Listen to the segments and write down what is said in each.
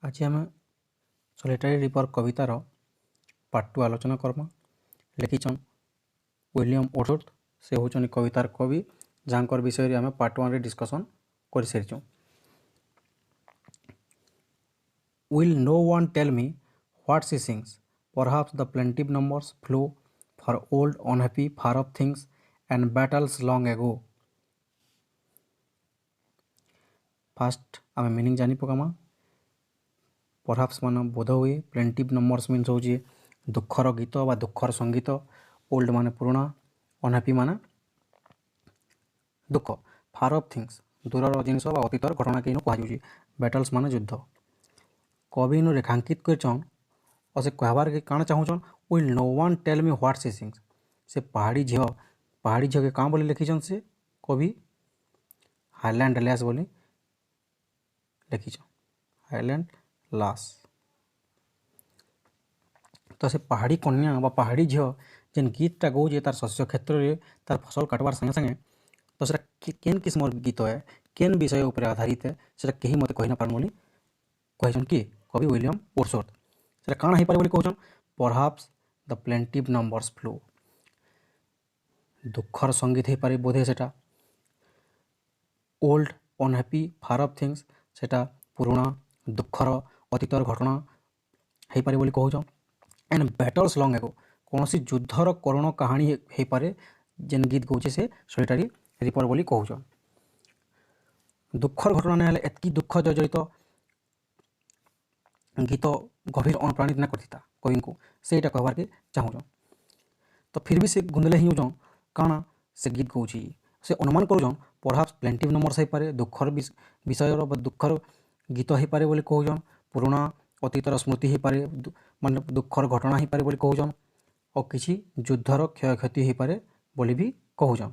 आज आम solitary river कवितार part 2 आलोचना करमा। लिखिछन William Wordsworth. से होचन कवितार कवि जहाँकर विषय आम पार्ट 1 रे डिस्कसन कर सारी। Will no one tell me what she sings? Perhaps the plaintive numbers flow for old unhappy far off things and battles long ago. Fast आम meaning जानी पकामा। परहाप्स मान बोध हुए, प्लेंटिव नंबर्स मीन्स हो दुखर गीत बा दुखर संगीत, ओल्ड माने पुराणा, अनहैप्पी माने दुख, फार ऑफ थिंग्स दूरर जिनिस बा अतीतर घटना के कहुच्छे, बैटल्स माने युद्ध। कवि इन रेखांकित करछन और से कहबार के काण चाहूछन will no one tell me what she sings. से पहाड़ी झील के काँ बोली लिखिछन से कवि हाईलैंड लैस बोली लिखिछन, हाईलैंड लास। तो से पहाड़ी कन्या बा पहाड़ी झील जेन गीतटा गाऊे तार शस्य क्षेत्र में तार फसल काटबार संगे संगे, तो सेटा केन किस्म गीत है, केन विषय उपर आधारित है, सेटा केही मते कहि न पारन बोली कहछन कि कवि विलियम वर्ड्सवर्थ। सेटा काण हेइ पारे बोली कहछन perhaps the plaintive numbers flow. दुखर संगीत हेइ पारे बोधे सेटा। Old unhappy far off things सेटा पुराणा दुखर अतीतर घटना हेइ पारे बोली कहछन। एंड बैटल्स लॉन्ग एगो कौनसी युद्धर करुण कहानी हेइ पारे जेन गीत गाऊे से सॉलिटरी रिवर बोली कहछन। दुखर घटना ना हेले एतकी दुख जर्जरित गीत गभीर अनुप्राणित ना करथिता कवि को, सेटा कहबार के चाहूछन। तो फिर भी से गुंदले ही होजन काना से गीत गाऊे से अनुमान करूछन परहाप्स प्लेंटिव नंबर्स हेइ पारे, दुखर विषय बा दुखर गीत हेइ पारे बोली कहछन, पुराणा अतीतर स्मृति हेइ पारे माने दुखर घटना हेइ पारे बोली कहछन, और किछि युद्धर क्षय क्षति हेइ पारे बोली भी कहछन।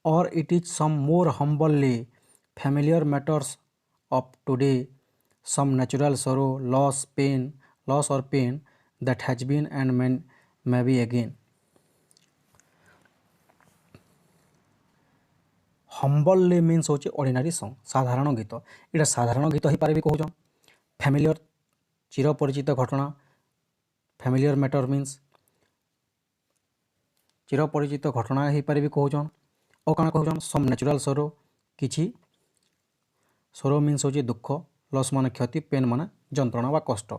Or it is some more humbly familiar matters of today, some natural sorrow, loss or pain that has been and may be again. Humbly means होचे ऑर्डिनरी सॉन्ग, साधारण गीत। इटा साधारण गीत ही पारे भी कहूछन। फैमिलियर चिरपरिचित घटना, फैमिलियर मैटर मीन्स चिरपरिचित घटना ही पारे भी कहूछन। और काना कहूछन सम नेचुरल सरो, किछि सरो मीन्स होचे दुख, लॉस माने क्षति, पेन माने जंत्रणा बा कष्ट।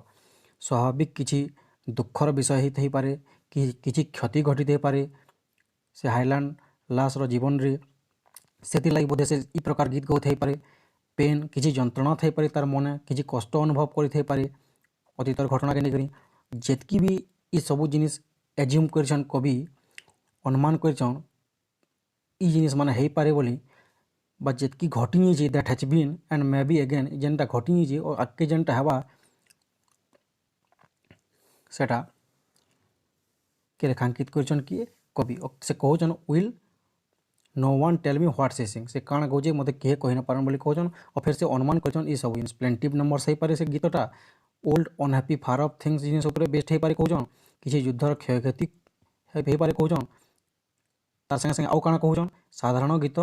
स्वाभाविक किछि दुखर विषय ही पारे, किछि क्षति घटित हे पारे से हाईलैंड लास रो जीवन रे, सेति लागि बोधे से ई प्रकार गीत गाउत हे पारे। पेन किछि जंत्रणा थे पारे, तार मने किछि कष्ट अनुभव करिथे पारे अतीतर घटना के नेकरी। जेतकी भी ई सबु जिनिस एज्यूम करछन कवि, अनुमान करछन ई जिनिस माने हेइ पारे बोली, बा जेतकी घटी जे that has been and may be again, जेनटा घटी जे और आगे जेनटा हेबा सेटा के रेखांकित करछन कि कवि। से कहछन will no one tell me what she sing. से काण गाऊे मते केहे कहि न पारन बोली कहछन। और फिर से अनुमान करछन ई सब जिनिस प्लेंटिव नंबर्स हेइ पारे से गीतटा, old unhappy far off things जिनिस उपरे बेस्ट हेइ पारे कहछन, किछि युद्धर क्षय क्षति हेइ पारे कहछन। तार संगे संगे आउ काण कहछन साधारण गीत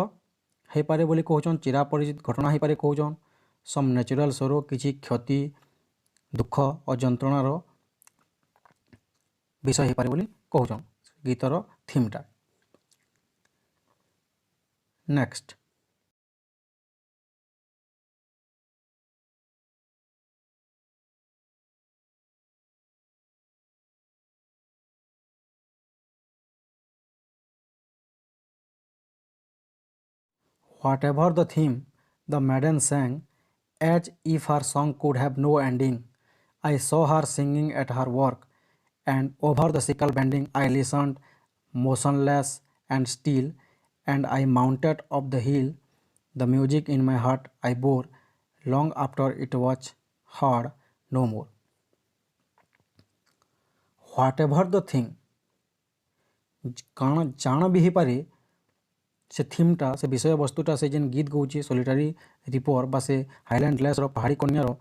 हेइ पारे बोली कहछन, चिरापरिचित घटना हेइ पारे कहछन, सम नेचुरल सरो किछि क्षति दुख और जंत्रणार विषय हेइ पारे बोली कहछन गीतर थीमटा। Next whatever the theme, the maiden sang as if her song could have no ending. I saw her singing at her work, and over the sickle bending I listened, motionless and still, and I mounted up the hill. The music in my heart I bore, long after it was heard no more. Whatever the thing, काण जाण भी ही पारे से थीमटा, से विषय वस्तुटा, से जेन गीत गाऊे solitary river बा से हाईलैंड लैस रो पहाड़ी कन्यार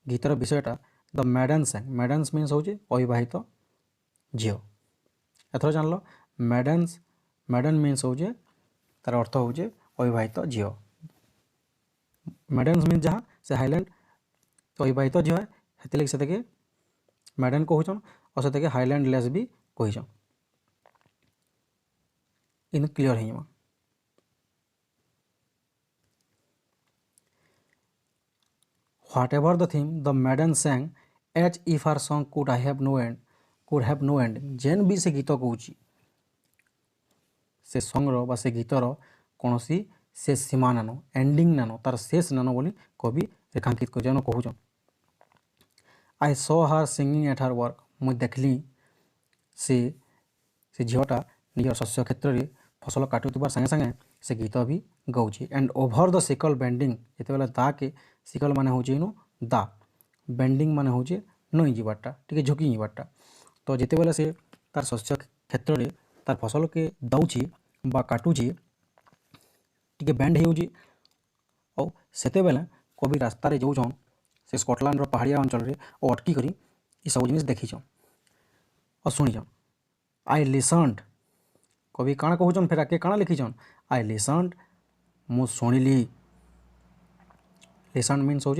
गीतर विषयटा द मैडन सैंग। मैडन्स मीन्स होचे अविवाहित झील। एथर जानल मैडन मीन्स होचे तार अर्थ होचे अविवाहित झील। मैडेन्स मीन जहाँ से हाईलैंड तो अविवाहित झील है हेतिलगे से मैडेन कहूछन और से हाईलैंड लेस भी कहछन इन क्लियर हो Whatever the theme, the maiden sang as if her song could have no end, जेन भी से गीत कौची से सॉन्गर बा से गीतर कौन सी शेष सीमा नान एंडिंग नान तार शेष नान बोली कवि रेखांकित कर कहून I saw her singing at her work मुझे देखली से झीलटा निजर शस्य क्षेत्र में फसल काटुबार संगे संगे से गीत भी गाँची and over the sickle bending जिते दा के सिकल मान हूँ इनु दा बेंडिंग मान हूँ नई जावाटा टी झुकी जावाटा तो जिते से तार शस्य क्षेत्र में तार फसल के दौची बा काटुची टी बेंड हो कवि रास्तार जाऊन से स्कटलैंड पहाड़िया अंचल में अटकी कर सब जिन देखीछन और शुणीछन आई लिसन्ड कवि काଣା कहून फेर आगे काଣା लिखीछन आई लिसन्ड मु शुणिली लिसन मीन्स हो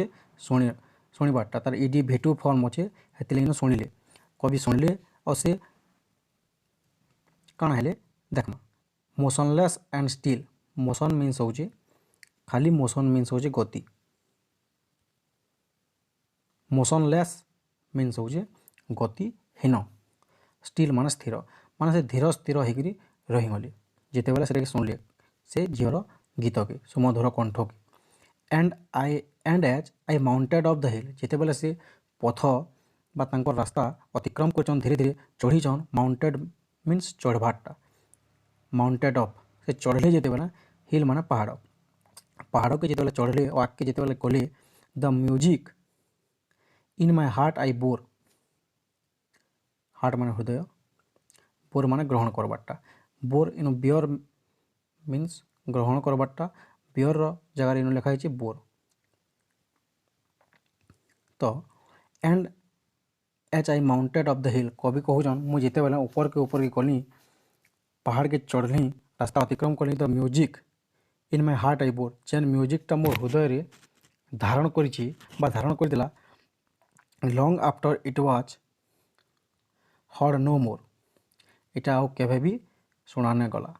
शुणवाटा तार इडी भेटू फॉर्म अच्छे हेतिल शुणिले कवि शुणिले और से काଣା हेले देखमा motionless and still motion means हो खाली मोशन मीन्स हो गति मोशनलेस मीन्स हो गतिहीन स्टिल मान स्थिर मान से धीर स्थिर होकर रहीगले जिते बेले से शुणिले से झीर गीत के सुमधुर कंठ के and as I mounted of the hill जिते बेले से पथ बा रास्ता अतिक्रम कर धीरे धीरे चढ़ीछन माउंटेड मीन्स चढ़वाटा माउंटेड ऑफ से चढ़ले जिते बेले हिल माने पहाड़ के जिते चढ़ले और आगे जिते बेले गले the music in my heart I bore heart माने हृदय बोर माने ग्रहण करवाटा बोर इन बियर मीन्स ग्रहण करवाटा बियर जगार इन लिखाई बोर तो and H I mounted of the हिल कवि कहून मुझे जिते बेले ऊपर के गली पहाड़ के चढ़ली रास्ता अतिक्रम कली the music in my heart I bore जेन म्यूजिकटा मोर हृदय धारण करदेला long after it was heard no more इटा आउ केभे भी शुणाने गला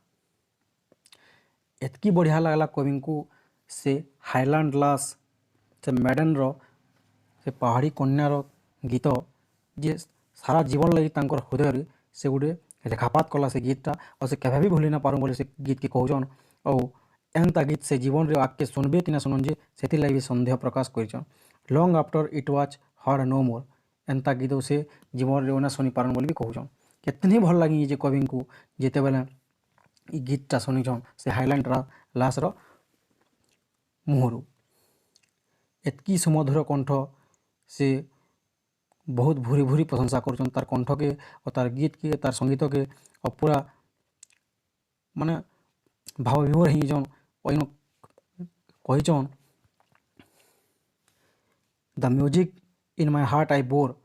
एतकी बढ़िया लगला कवि को से हाईलैंड लास से मैडेन से पहाड़ी कन्यार गीत जे सारा जीवन लगी तांकर हृदय से गोटे रेखापात कला से गीतटा और से केभे भी भूली ना पारूँ बोले से गीत के कहून और एंता गीत से जीवन रे आके सुनबे कि ना सुनन जे सेति लगी संदेह प्रकाश करिछन long after it was heard no more एंता गीत से जीवन रे ना सुनी पारन बोली भी कहून कितनी भल लगी जे कवि को जिते बेले ई गीतटा शुनिछन से हाईलैंड लासर मुहरु एतकी सुमधुर कंठ से बहुत भूरी भूरी प्रशंसा कर तार कंठ के और तार गीत के तार संगीत के और पूरा माने भाव विभोर होजन कहीचन the music in my heart I bore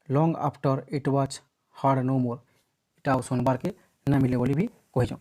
long after it was heard no more इटा सुनबार के ना मिले बोली भी कहीचन।